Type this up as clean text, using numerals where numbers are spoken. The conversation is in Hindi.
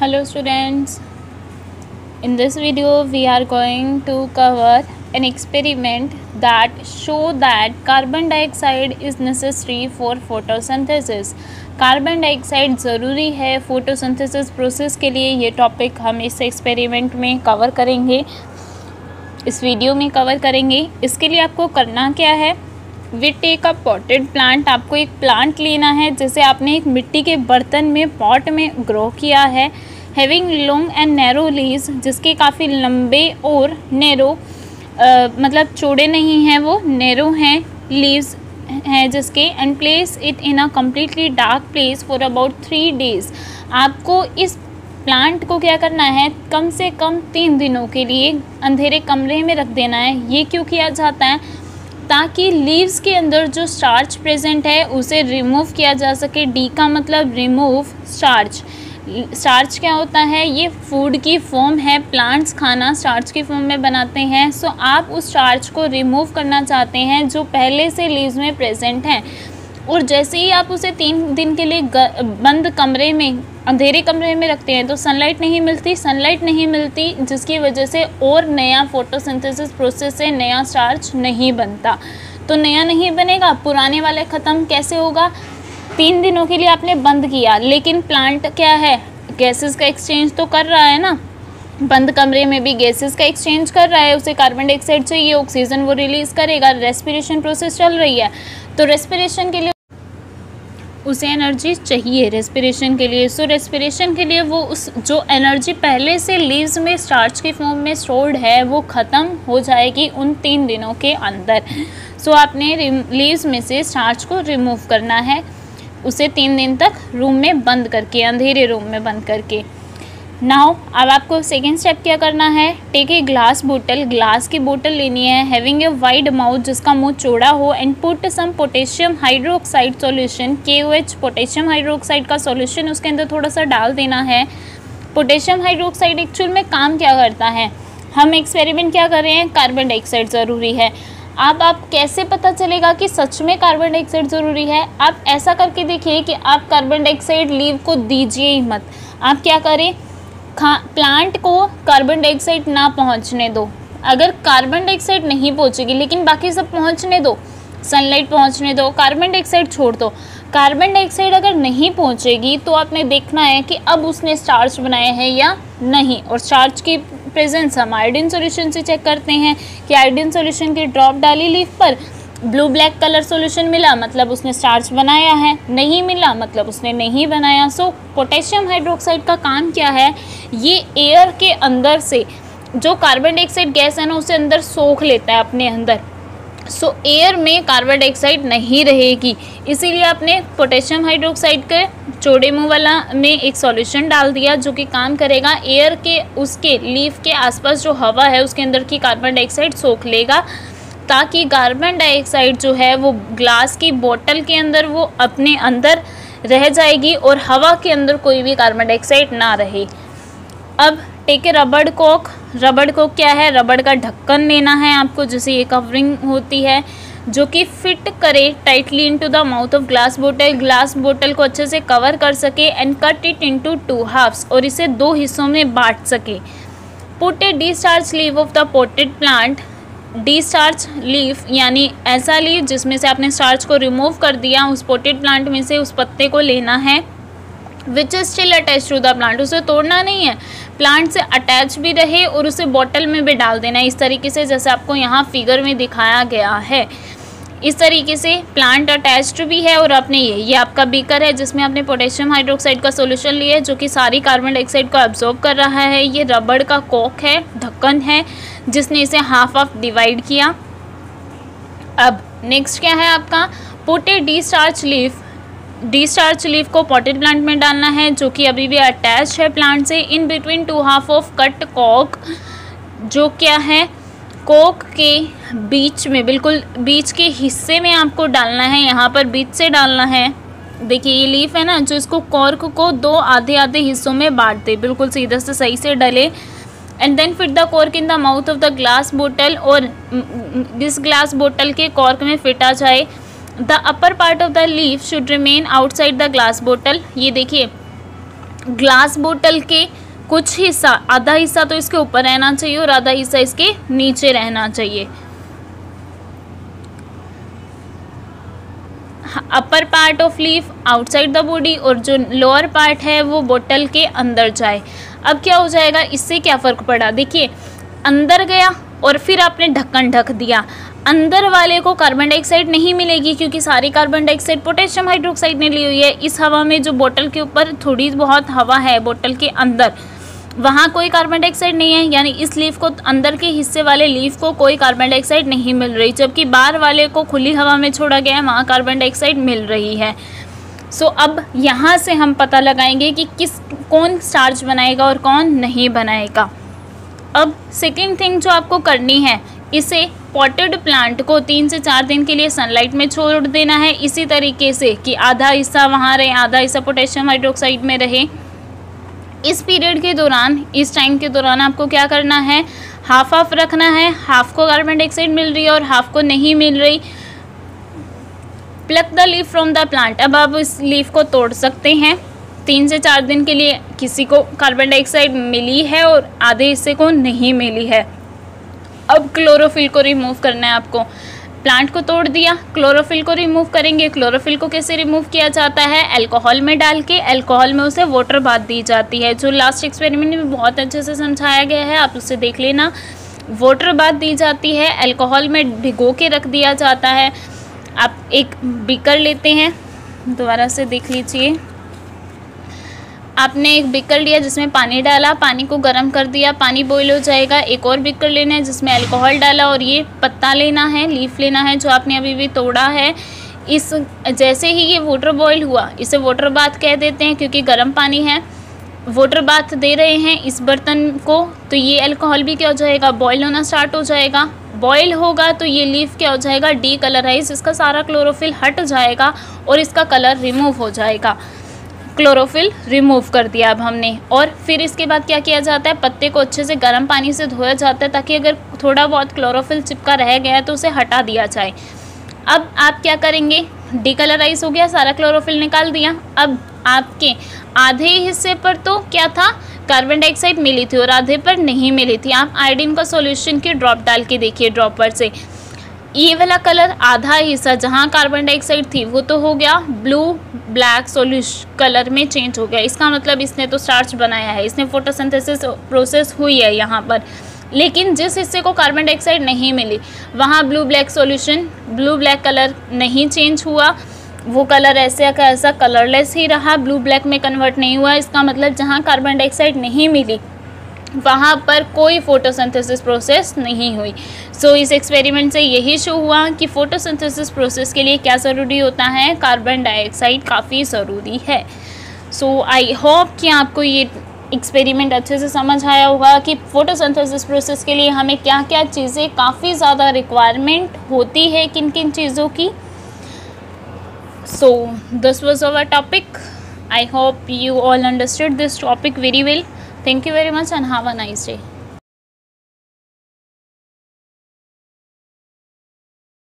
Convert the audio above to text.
Hello students, in this video we are going to cover an experiment that show that carbon dioxide is necessary for photosynthesis. Carbon dioxide ज़रूरी है फोटोसिंथेसिस प्रोसेस के लिए। ये टॉपिक हम इस एक्सपेरिमेंट में कवर करेंगे, इस वीडियो में कवर करेंगे। इसके लिए आपको करना क्या है, we take a potted plant. आपको एक प्लांट लेना है जिसे आपने एक मिट्टी के बर्तन में पॉट में ग्रो किया है। Having long and narrow leaves, जिसके काफ़ी लंबे और नैरो मतलब चौड़े नहीं हैं, वो नैरो हैं, लीव्स हैं जिसके। And place it in a completely dark place for about 3 days। आपको इस प्लांट को क्या करना है, कम से कम 3 दिनों के लिए अंधेरे कमरे में रख देना है। ये क्यों किया जाता है, ताकि लीव्स के अंदर जो स्टार्च प्रेजेंट है उसे रिमूव किया जा सके। डी का मतलब रिमूव स्टार्च। स्टार्च क्या होता है, ये फूड की फॉर्म है, प्लांट्स खाना स्टार्च की फॉर्म में बनाते हैं। सो आप उस स्टार्च को रिमूव करना चाहते हैं जो पहले से लीव्स में प्रेजेंट हैं। और जैसे ही आप उसे 3 दिन के लिए बंद कमरे में, अंधेरे कमरे में रखते हैं तो सनलाइट नहीं मिलती, जिसकी वजह से और नया फोटोसिंथेसिस प्रोसेस से नया स्टार्च नहीं बनता। तो नया नहीं बनेगा, पुराने वाले ख़त्म कैसे होगा, 3 दिनों के लिए आपने बंद किया, लेकिन प्लांट क्या है, गैसेस का एक्सचेंज तो कर रहा है ना, बंद कमरे में भी गैसेस का एक्सचेंज कर रहा है। उसे कार्बन डाइऑक्साइड चाहिए, ऑक्सीजन वो रिलीज़ करेगा, रेस्पिरेशन प्रोसेस चल रही है। तो रेस्पिरेशन के लिए उसे एनर्जी चाहिए रेस्पिरेशन के लिए। सो रेस्पिरेशन के लिए वो उस जो एनर्जी पहले से लीव्स में स्टार्च की फॉर्म में स्टोर्ड है वो ख़त्म हो जाएगी उन 3 दिनों के अंदर। सो आपने लीव्स में से स्टार्च को रिमूव करना है, उसे 3 दिन तक रूम में बंद करके, अंधेरे रूम में बंद करके। नाउ अब आपको सेकेंड स्टेप क्या करना है, टेक ए ग्लास बोतल, ग्लास की बोतल लेनी है, हैविंग ए वाइड माउथ, जिसका मुंह चौड़ा हो, and put some potassium hydroxide solution, KOH potassium hydroxide का सॉल्यूशन उसके अंदर थोड़ा सा डाल देना है। पोटेशियम हाइड्रोक्साइड एक्चुअल में काम क्या करता है, हम एक्सपेरिमेंट क्या कर रहे हैं, कार्बन डाइऑक्साइड ज़रूरी है। अब आप कैसे पता चलेगा कि सच में कार्बन डाइऑक्साइड ज़रूरी है, आप ऐसा करके देखिए कि आप कार्बन डाइऑक्साइड लीव को दीजिए ही मत। आप क्या करें, प्लांट को कार्बन डाइऑक्साइड ना पहुंचने दो। अगर कार्बन डाइऑक्साइड नहीं पहुंचेगी लेकिन बाकी सब पहुंचने दो, सनलाइट पहुंचने दो, कार्बन डाइऑक्साइड छोड़ दो। कार्बन डाइऑक्साइड अगर नहीं पहुंचेगी तो आपने देखना है कि अब उसने स्टार्च बनाया है या नहीं। और स्टार्च की प्रेजेंस हम आयोडीन सॉल्यूशन से चेक करते हैं कि आयोडीन सॉल्यूशन की ड्रॉप डाली लीफ पर, ब्लू ब्लैक कलर सॉल्यूशन मिला मतलब उसने स्टार्च बनाया है, नहीं मिला मतलब उसने नहीं बनाया। सो पोटेशियम हाइड्रोक्साइड का काम क्या है, ये एयर के अंदर से जो कार्बन डाइऑक्साइड गैस है ना उसे अंदर सोख लेता है अपने अंदर। सो एयर में कार्बन डाइऑक्साइड नहीं रहेगी, इसीलिए आपने पोटेशियम हाइड्रोक्साइड के चौड़े मुंह वाला में एक सॉल्यूशन डाल दिया जो कि काम करेगा, एयर के उसके लीफ के आसपास जो हवा है उसके अंदर की कार्बन डाइऑक्साइड सोख लेगा, ताकि कार्बन डाइऑक्साइड जो है वो ग्लास की बोतल के अंदर वो अपने अंदर रह जाएगी और हवा के अंदर कोई भी कार्बन डाइऑक्साइड ना रहे। अब टेक ए रबड़ कोक। रबड़ कोक क्या है, रबड़ का ढक्कन लेना है आपको, जिसे ये कवरिंग होती है जो कि फिट करे tightly into the mouth of glass बोतल, ग्लास बोतल को अच्छे से कवर कर सके। And cut it into 2 halves, और इसे 2 हिस्सों में बांट सके। Put A discharge leave of the potted plant, discharge leaf यानी ऐसा लीफ जिसमें से आपने स्टार्च को रिमूव कर दिया, उस पोटेड प्लांट में से उस पत्ते को लेना है, which is still attach to the plant, उसे तोड़ना नहीं है, प्लांट से अटैच भी रहे और उसे बॉटल में भी डाल देना है, इस तरीके से जैसे आपको यहाँ फिगर में दिखाया गया है। इस तरीके से प्लांट अटैच्ड भी है और आपने ये आपका बीकर है जिसमें आपने पोटेशियम हाइड्रोक्साइड का सॉल्यूशन लिया है जो कि सारी कार्बन डाइऑक्साइड को एब्जॉर्ब कर रहा है। ये रबड़ का कॉक है, ढक्कन है, जिसने इसे हाफ डिवाइड किया। अब नेक्स्ट क्या है आपका, पुट ए डिस्चार्ज लीफ, डिस्चार्ज लीफ को पॉटेड प्लांट में डालना है जो कि अभी भी अटैच है प्लांट से। In between 2 half of cut कॉक, जो क्या है कोक के बीच में, बिल्कुल बीच के हिस्से में आपको डालना है, यहाँ पर बीच से डालना है। देखिए ये लीफ है ना, जो इसको कॉर्क को 2 आधे हिस्सों में बांट दे, बिल्कुल सीधा से सही से डले। And then fit the cork in the mouth of the glass बोतल, और इस ग्लास बोतल के कॉर्क में फिट आ जाए। The upper part of the leaf should remain outside the glass बोतल। ये देखिए ग्लास बोतल के कुछ हिस्सा, आधा हिस्सा तो इसके ऊपर रहना चाहिए और आधा हिस्सा इसके नीचे रहना चाहिए। Upper part of leaf outside the body और जो लोअर पार्ट है वो बोतल के अंदर जाए। अब क्या हो जाएगा, इससे क्या फ़र्क पड़ा, देखिए अंदर गया और फिर आपने ढक्कन ढक दिया, अंदर वाले को कार्बन डाइऑक्साइड नहीं मिलेगी क्योंकि सारी कार्बन डाइऑक्साइड पोटेशियम हाइड्रोक्साइड ने ली हुई है। इस हवा में जो बोतल के ऊपर थोड़ी बहुत हवा है बोतल के अंदर, वहाँ कोई कार्बन डाइऑक्साइड नहीं है, यानी इस लीफ को, अंदर के हिस्से वाले लीफ को कोई कार्बन डाइऑक्साइड नहीं मिल रही, जबकि बाहर वाले को खुली हवा में छोड़ा गया है, वहाँ कार्बन डाइऑक्साइड मिल रही है। सो अब यहाँ से हम पता लगाएंगे कि कौन स्टार्च बनाएगा और कौन नहीं बनाएगा। अब सेकेंड थिंग जो आपको करनी है, इसे पॉटेड प्लांट को 3 से 4 दिन के लिए सनलाइट में छोड़ देना है, इसी तरीके से कि आधा हिस्सा वहाँ रहे, आधा हिस्सा पोटेशियम हाइड्रोक्साइड में रहे। इस पीरियड के दौरान, इस टाइम के दौरान आपको क्या करना है, हाफ हाफ रखना है, हाफ को कार्बन डाइऑक्साइड मिल रही है और हाफ को नहीं मिल रही। Plug the leaf from the plant, अब आप इस लीफ को तोड़ सकते हैं। 3 से 4 दिन के लिए किसी को कार्बन डाइऑक्साइड मिली है और आधे हिस्से को नहीं मिली है। अब क्लोरोफिल को रिमूव करना है आपको। प्लांट को तोड़ दिया, क्लोरोफिल को रिमूव करेंगे। क्लोरोफिल को कैसे रिमूव किया जाता है, अल्कोहल में डाल के, अल्कोहल में उसे वाटर बाथ दी जाती है, जो लास्ट एक्सपेरिमेंट में बहुत अच्छे से समझाया गया है, आप उसे देख लेना। वाटर बाथ दी जाती है, अल्कोहल में भिगो के रख दिया जाता है। आप एक बीकर लेते हैं, दोबारा से देख लीजिए, आपने एक बीकर लिया जिसमें पानी डाला, पानी को गर्म कर दिया, पानी बॉईल हो जाएगा। एक और बीकर लेना है जिसमें अल्कोहल डाला और ये पत्ता लेना है, लीफ लेना है जो आपने अभी भी तोड़ा है। इस जैसे ही ये वाटर बॉईल हुआ, इसे वाटर बाथ कह देते हैं क्योंकि गर्म पानी है, वाटर बाथ दे रहे हैं इस बर्तन को, तो ये अल्कोहल भी क्या हो जाएगा, बॉईल होना स्टार्ट हो जाएगा। बॉईल होगा तो ये लीफ क्या हो जाएगा, डी कलराइज, इसका सारा क्लोरोफिल हट जाएगा और इसका कलर रिमूव हो जाएगा। क्लोरोफिल रिमूव कर दिया अब हमने। और फिर इसके बाद क्या किया जाता है, पत्ते को अच्छे से गर्म पानी से धोया जाता है ताकि अगर थोड़ा बहुत क्लोरोफिल चिपका रह गया है तो उसे हटा दिया जाए। अब आप क्या करेंगे, डिकलराइज हो गया, सारा क्लोरोफिल निकाल दिया। अब आपके आधे हिस्से पर तो क्या था, कार्बन डाइऑक्साइड मिली थी और आधे पर नहीं मिली थी। आप आयोडीन का सॉल्यूशन की ड्रॉप डाल के देखिए ड्रॉपर से, ये वाला कलर आधा हिस्सा जहाँ कार्बन डाइऑक्साइड थी वो तो हो गया ब्लू ब्लैक सॉल्यूशन कलर में चेंज हो गया। इसका मतलब इसने तो स्टार्च बनाया है, इसने फोटोसिंथेसिस प्रोसेस हुई है यहाँ पर। लेकिन जिस हिस्से को कार्बन डाइऑक्साइड नहीं मिली वहाँ blue black solution, blue black colour नहीं चेंज हुआ, वो कलर ऐसे का ऐसा कलरलेस ही रहा, ब्लू ब्लैक में कन्वर्ट नहीं हुआ। इसका मतलब जहाँ कार्बन डाइऑक्साइड नहीं मिली वहाँ पर कोई फोटोसिंथेसिस प्रोसेस नहीं हुई। सो इस एक्सपेरिमेंट से यही शो हुआ कि फोटोसिंथेसिस प्रोसेस के लिए क्या ज़रूरी होता है, कार्बन डाइऑक्साइड काफ़ी ज़रूरी है। सो आई होप कि आपको ये एक्सपेरिमेंट अच्छे से समझ आया होगा कि फोटोसिंथेसिस प्रोसेस के लिए हमें क्या क्या चीज़ें काफ़ी ज़्यादा रिक्वायरमेंट होती है, किन किन चीज़ों की। So this was our topic. I hope you all understood this topic very well. Thank you very much and have a nice day.